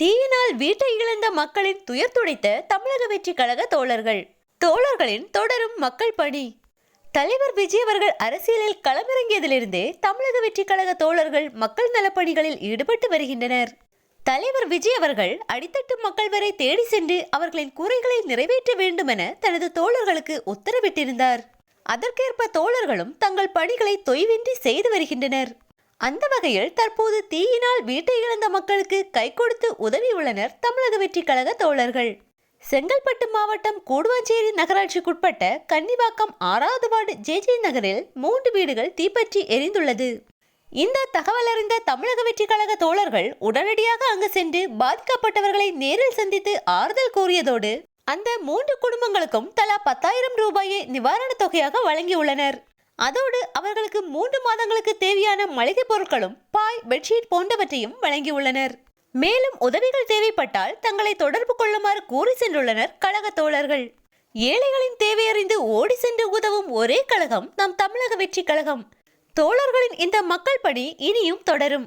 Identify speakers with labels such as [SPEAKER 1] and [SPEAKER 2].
[SPEAKER 1] தீயினால் வீட்டை இழந்த மக்களின் துயர் துடைத்த தமிழக வெற்றி கழக தோழர்களின் தொடரும் மக்கள் பணி. தலைவர் விஜய் அவர்கள் அரசியலில் களமிறங்கியதிலிருந்தே தமிழக வெற்றி கழக தோழர்கள் மக்கள் நலப்பணிகளில் ஈடுபட்டு வருகின்றனர். தலைவர் விஜய் அவர்கள் அடித்தட்டு மக்கள் வரை தேடி சென்று அவர்களின் குறைகளை நிறைவேற்ற வேண்டும் என தனது தோழர்களுக்கு உத்தரவிட்டிருந்தார். அதற்கேற்ப தோழர்களும் தங்கள் பணிகளை தொய்வின்றி செய்து வருகின்றனர். அந்த வகையில் தற்போது தீயினால் வீட்டை இழந்த மக்களுக்கு கை கொடுத்து உதவியுள்ளனர் தமிழக வெற்றி கழக தோழர்கள். செங்கல்பட்டு மாவட்டம் கூடுவாஞ்சேரி நகராட்சிக்குட்பட்ட கன்னிவாக்கம் 6வது வார்டு ஜே நகரில் 3 வீடுகள் தீப்பற்றி எரிந்துள்ளது. இந்த தகவல் அறிந்த தமிழக வெற்றி கழக தோழர்கள் உடனடியாக அங்கு சென்று பாதிக்கப்பட்டவர்களை நேரில் சந்தித்து ஆறுதல் கூறியதோடு அந்த 3 குடும்பங்களுக்கும் தலா 10,000 ரூபாயை நிவாரணத் தொகையாக வழங்கியுள்ளனர். அதோடு அவர்களுக்கு 3 மாதங்களுக்கு தேவையான மளிகை பொருட்களும் பாய், பெட்ஷீட் போன்றவற்றையும் வழங்கியுள்ளனர். மேலும் உதவிகள் தேவைப்பட்டால் தங்களை தொடர்பு கொள்ளுமாறு கூறி சென்றுள்ளனர் கழக தோழர்கள். ஏழைகளின் தேவையறிந்து ஓடி சென்று உதவும் ஒரே கழகம் நம் தமிழக வெற்றி கழகம். தோழர்களின் இந்த மக்கள் பணி இனியும் தொடரும்.